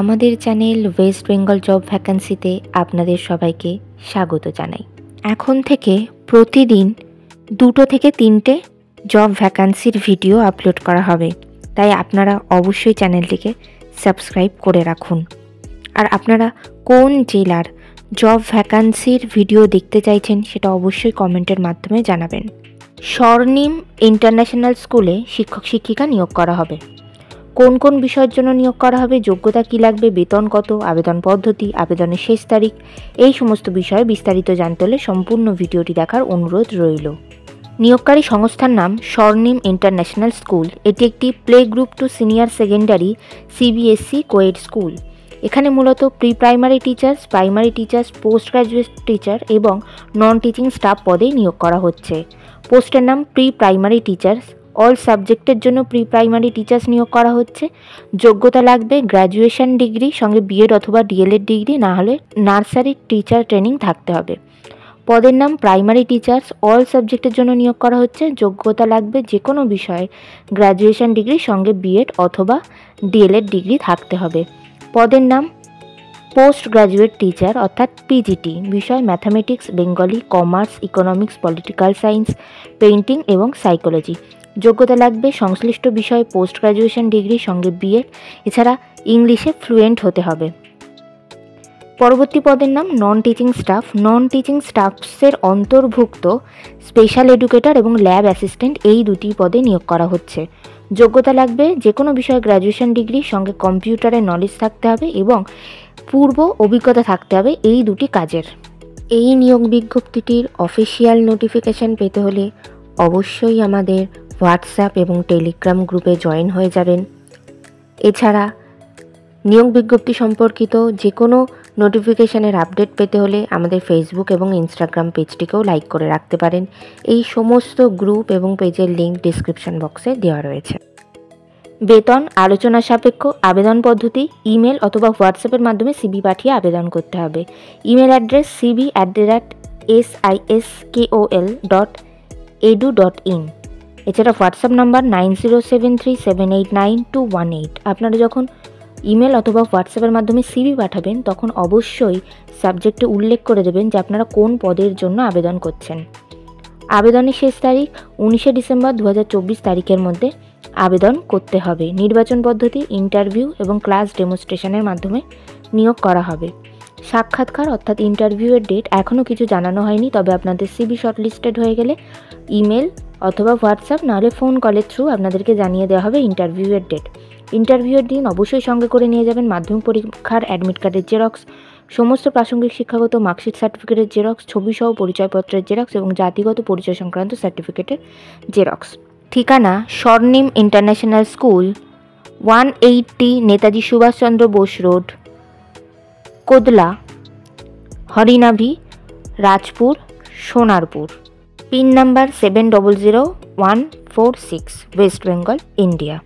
আমাদের channel West Bengal job ভ্যাকান্সিতে আপনাদের সবাইকে স্বাগত জানাই। এখন থেকে প্রতিদিন 2 থেকে 3টে জব ভ্যাকান্সির ভিডিও আপলোড করা হবে, তাই আপনারা অবশ্যই চ্যানেলটিকে সাবস্ক্রাইব করে রাখুন। আর আপনারা কোন জেলার জব ভ্যাকান্সির ভিডিও দেখতে চাইছেন সেটা অবশ্যই কমেন্টের মাধ্যমে জানাবেন। স্বর্ণিম ইন্টারন্যাশনাল স্কুলে শিক্ষক শিক্ষিকা নিয়োগ করা হবে। কোন কোন বিষয়ের জন্য নিয়োগ করা হবে, যোগ্যতা কী লাগবে, বেতন কত, আবেদন পদ্ধতি, আবেদনের শেষ তারিখ, এই সমস্ত বিষয়ে বিস্তারিত জানতে হলে সম্পূর্ণ ভিডিওটি দেখার অনুরোধ রইল। নিয়োগকারী সংস্থার নাম স্বর্ণিম ইন্টারন্যাশনাল স্কুল। এটি একটি play group to senior secondary CBSC coed school. এখানে মূলত pre primary teachers, primary teachers, post graduate teacher এবং নন টিচিং স্টাফ পদে নিয়োগ করা হচ্ছে। পোস্টের নাম প্রি প্রাইমারি টিচার্স। অল সাবজেক্টের জন্য প্রি প্রাইমারি টিচার্স নিয়োগ করা হচ্ছে। যোগ্যতা লাগবে গ্র্যাজুয়েশন ডিগ্রি, সঙ্গে বিএড অথবা ডিএলএড ডিগ্রি, না হলে নার্সারি টিচার ট্রেনিং থাকতে হবে। পদের নাম প্রাইমারি টিচার্স। অল সাবজেক্টের জন্য নিয়োগ করা হচ্ছে। যোগ্যতা লাগবে যে কোনো বিষয়ে গ্র্যাজুয়েশন ডিগ্রি, সঙ্গে বিএড অথবা ডিএলএড ডিগ্রি থাকতে হবে। পদের নাম পোস্ট গ্র্যাজুয়েট টিচার অর্থাৎ পিজিটি। বিষয় mathematics, Bengali, commerce, economics, political science, painting এবং সাইকোলজি। যোগ্যতা লাগবে সংশ্লিষ্ট বিষয়ে পোস্ট গ্র্যাজুয়েশন ডিগ্রি, সঙ্গে বিএড, এছাড়া ইংলিশে ফ্লুয়েন্ট হতে হবে। পরবর্তী পদের নাম non teaching staff. Non teaching স্টাফসের অন্তর্ভুক্ত স্পেশাল এডুকেটর এবং ল্যাব অ্যাসিস্ট্যান্ট, এই দুটি পদে নিয়োগ করা হচ্ছে। যোগ্যতা লাগবে যে কোনো বিষয়ে গ্র্যাজুয়েশন ডিগ্রি, সঙ্গে কম্পিউটারের নলেজ থাকতে হবে এবং পূর্ব অভিজ্ঞতা থাকতে হবে এই দুটি কাজের। এই নিয়োগ বিজ্ঞপ্তিটির অফিসিয়াল নোটিফিকেশান পেতে হলে অবশ্যই আমাদের হোয়াটসঅ্যাপ এবং টেলিগ্রাম গ্রুপে জয়েন হয়ে যাবেন। এছাড়া নিয়োগ বিজ্ঞপ্তি সম্পর্কিত যে কোনো নোটিফিকেশানের আপডেট পেতে হলে আমাদের ফেসবুক এবং ইনস্টাগ্রাম পেজটিকেও লাইক করে রাখতে পারেন। এই সমস্ত গ্রুপ এবং পেজের লিঙ্ক ডিসক্রিপশন বক্সে দেওয়া রয়েছে। বেতন আলোচনা সাপেক্ষ। আবেদন পদ্ধতি ইমেল অথবা হোয়াটসঅ্যাপের মাধ্যমে সিভি পাঠিয়ে আবেদন করতে হবে। Email address cv@siskol.edu.in। এছাড়া হোয়াটসঅ্যাপ নাম্বার 9073789218। আপনারা যখন ইমেল অথবা হোয়াটসঅ্যাপের মাধ্যমে সিভি পাঠাবেন তখন অবশ্যই সাবজেক্টে উল্লেখ করে দেবেন যে আপনারা কোন পদের জন্য আবেদন করছেন। আবেদনের শেষ তারিখ 19শে ডিসেম্বর 2024 তারিখের মধ্যে আবেদন করতে হবে। নির্বাচন পদ্ধতি ইন্টারভিউ এবং ক্লাস ডেমনস্ট্রেশনের মাধ্যমে নিয়োগ করা হবে। সাক্ষাৎকার অর্থাৎ ইন্টারভিউয়ের ডেট এখনও কিছু জানানো হয়নি, তবে আপনাদের সিভি শর্টলিস্টেড হয়ে গেলে ইমেল অথবা হোয়াটসঅ্যাপ নাহলে ফোন কলের থ্রু আপনাদেরকে জানিয়ে দেওয়া হবে ইন্টারভিউয়ের ডেট। ইন্টারভিউয়ের দিন অবশ্যই সঙ্গে করে নিয়ে যাবেন মাধ্যমিক পরীক্ষার অ্যাডমিট কার্ডের জেরক্স, সমস্ত প্রাসঙ্গিক শিক্ষাগত মার্কশিট সার্টিফিকেটের জেরক্স, ছবিসহ পরিচয়পত্রের জেরক্স এবং জাতিগত পরিচয় সংক্রান্ত সার্টিফিকেটের জেরক্স। ঠিকানা Swarnim international school, 180 Netaji Subhashchandra Bose road, Kodla, Harinavi, Rajpur, Sonarpur. Pin number 700146, West Bengal, India.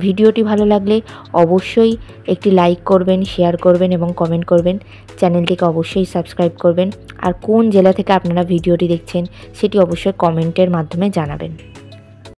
ভিডিওটি ভালো লাগলে অবশ্যই একটি লাইক করবেন, শেয়ার করবেন এবং কমেন্ট করবেন। চ্যানেলটিকে অবশ্যই সাবস্ক্রাইব করবেন। আর কোন জেলা থেকে আপনারা ভিডিওটি দেখছেন সেটি অবশ্যই কমেন্টের মাধ্যমে জানাবেন।